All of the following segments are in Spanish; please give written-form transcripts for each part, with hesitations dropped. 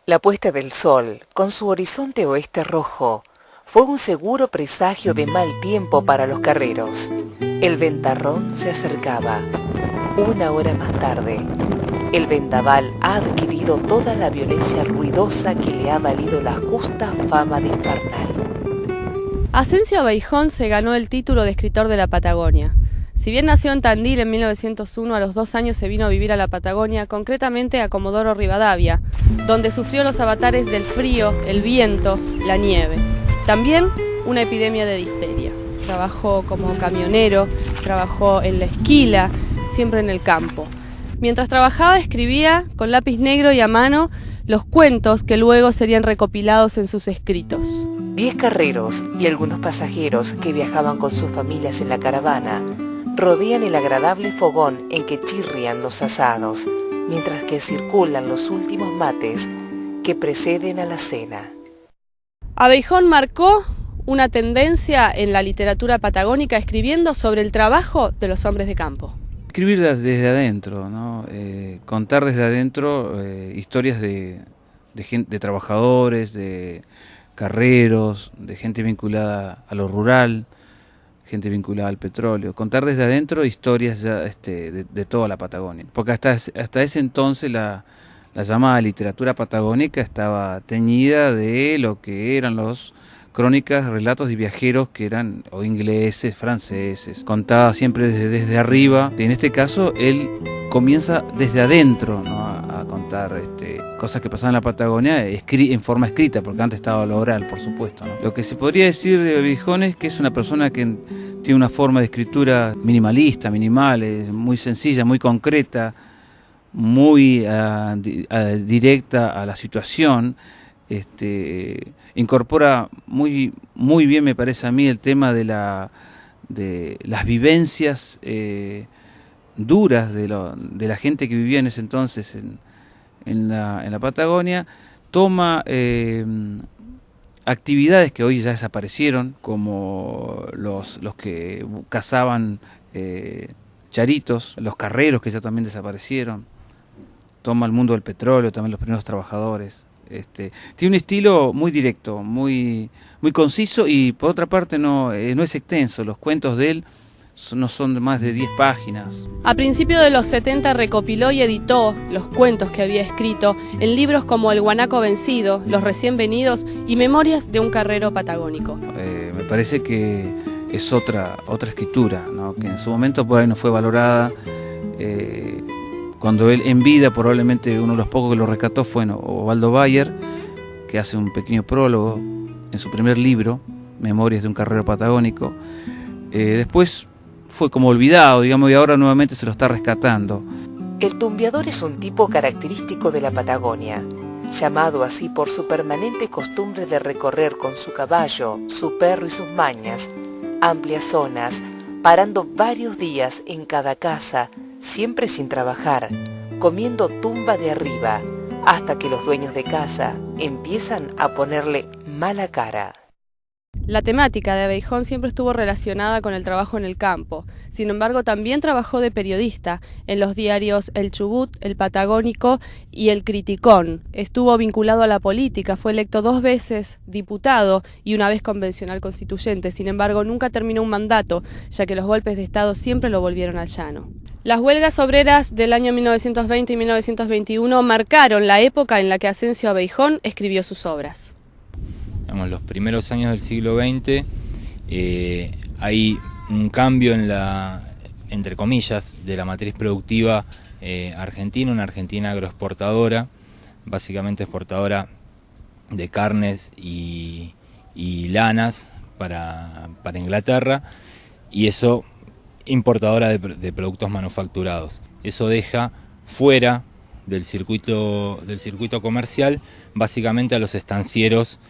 La puesta del sol, con su horizonte oeste rojo, fue un seguro presagio de mal tiempo para los carreros. El ventarrón se acercaba. Una hora más tarde, el vendaval ha adquirido toda la violencia ruidosa que le ha valido la justa fama de infernal. Asencio Abeijon se ganó el título de escritor de la Patagonia. Si bien nació en Tandil en 1901, a los 2 años se vino a vivir a la Patagonia, concretamente a Comodoro Rivadavia, donde sufrió los avatares del frío, el viento, la nieve. También una epidemia de difteria. Trabajó como camionero, trabajó en la esquila, siempre en el campo. Mientras trabajaba, escribía con lápiz negro y a mano los cuentos que luego serían recopilados en sus escritos. 10 carreros y algunos pasajeros que viajaban con sus familias en la caravana rodean el agradable fogón en que chirrian los asados, mientras que circulan los últimos mates que preceden a la cena. Abeijon marcó una tendencia en la literatura patagónica escribiendo sobre el trabajo de los hombres de campo. Escribir desde adentro, ¿no? Contar desde adentro historias de trabajadores, de carreros, de gente vinculada a lo rural, gente vinculada al petróleo. Contar desde adentro historias ya, de toda la Patagonia. Porque hasta ese entonces la llamada literatura patagónica estaba teñida de lo que eran los crónicas, relatos de viajeros que eran o ingleses, franceses, contada siempre desde arriba. En este caso él comienza desde adentro, ¿no? a contar cosas que pasaban en la Patagonia en forma escrita, porque antes estaba lo oral, por supuesto, ¿no? Lo que se podría decir de Abeijon es que es una persona que tiene una forma de escritura minimalista, minimal, muy sencilla, muy concreta, muy directa a la situación. Incorpora muy bien, me parece a mí, el tema de las vivencias duras de la gente que vivía en ese entonces en la Patagonia. Toma actividades que hoy ya desaparecieron, como los que cazaban charitos, los carreros que ya también desaparecieron. Toma el mundo del petróleo, también los primeros trabajadores. Tiene un estilo muy directo, muy conciso, y por otra parte no es extenso. Los cuentos de él no son de más de 10 páginas. A principios de los 70 recopiló y editó los cuentos que había escrito en libros como El guanaco vencido, Los recién venidos y Memorias de un carrero patagónico. Me parece que es otra escritura, ¿no? Que en su momento por ahí no fue valorada. Cuando él en vida, probablemente uno de los pocos que lo rescató fue Osvaldo Bayer, que hace un pequeño prólogo en su primer libro, Memorias de un carrero patagónico. Después fue como olvidado, digamos, y ahora nuevamente se lo está rescatando. El tumbiador es un tipo característico de la Patagonia, llamado así por su permanente costumbre de recorrer con su caballo, su perro y sus mañas amplias zonas, parando varios días en cada casa, siempre sin trabajar, comiendo tumba de arriba, hasta que los dueños de casa empiezan a ponerle mala cara. La temática de Abeijon siempre estuvo relacionada con el trabajo en el campo. Sin embargo, también trabajó de periodista en los diarios El Chubut, El Patagónico y El Criticón. Estuvo vinculado a la política, fue electo 2 veces diputado y una vez convencional constituyente. Sin embargo, nunca terminó un mandato, ya que los golpes de Estado siempre lo volvieron al llano. Las huelgas obreras del año 1920 y 1921 marcaron la época en la que Asencio Abeijon escribió sus obras. Los primeros años del siglo XX hay un cambio en entre comillas, de la matriz productiva argentina, una Argentina agroexportadora, básicamente exportadora de carnes y lanas para Inglaterra, y eso importadora de productos manufacturados. Eso deja fuera del circuito comercial básicamente a los estancieros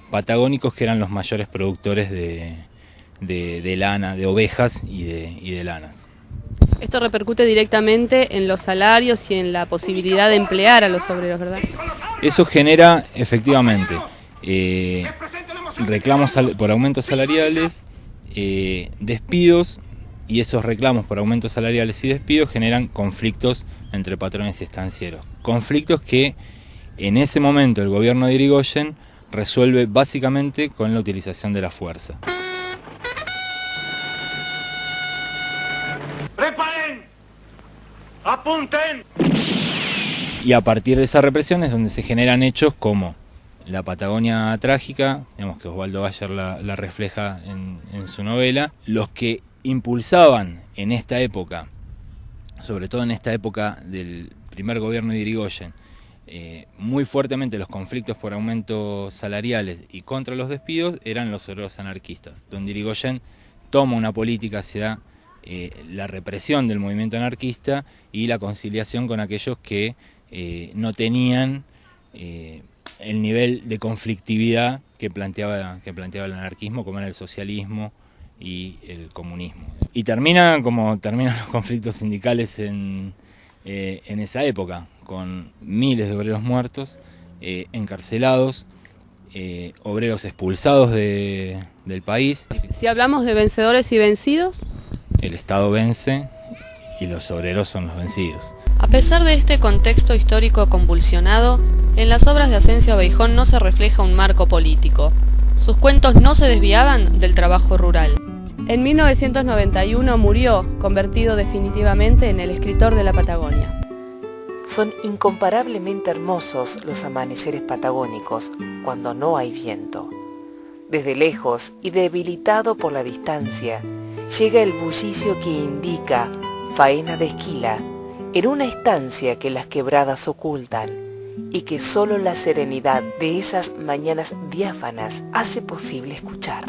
patagónicos, que eran los mayores productores de lana, de ovejas y de lanas. Esto repercute directamente en los salarios y en la posibilidad de emplear a los obreros, ¿verdad? Eso genera efectivamente reclamos por aumentos salariales, despidos, y esos reclamos por aumentos salariales y despidos generan conflictos entre patrones y estancieros. Conflictos que En ese momento el gobierno de Irigoyen resuelve básicamente con la utilización de la fuerza. ¡Preparen! ¡Apunten! Y a partir de esa represión es donde se generan hechos como la Patagonia Trágica, digamos que Osvaldo Bayer la refleja en su novela. Los que impulsaban en esta época, sobre todo en esta época del primer gobierno de Irigoyen, muy fuertemente los conflictos por aumentos salariales y contra los despidos, eran los obreros anarquistas, donde Irigoyen toma una política hacia la represión del movimiento anarquista y la conciliación con aquellos que no tenían el nivel de conflictividad que planteaba el anarquismo, como era el socialismo y el comunismo. Y termina como terminan los conflictos sindicales en esa época, con miles de obreros muertos, encarcelados, obreros expulsados del país. Si hablamos de vencedores y vencidos, el Estado vence y los obreros son los vencidos. a pesar de este contexto histórico convulsionado, en las obras de Ascencio Abeijón no se refleja un marco político. Sus cuentos no se desviaban del trabajo rural. En 1991 murió, convertido definitivamente en el escritor de la Patagonia. Son incomparablemente hermosos los amaneceres patagónicos cuando no hay viento. Desde lejos y debilitado por la distancia, llega el bullicio que indica faena de esquila en una estancia que las quebradas ocultan y que solo la serenidad de esas mañanas diáfanas hace posible escuchar.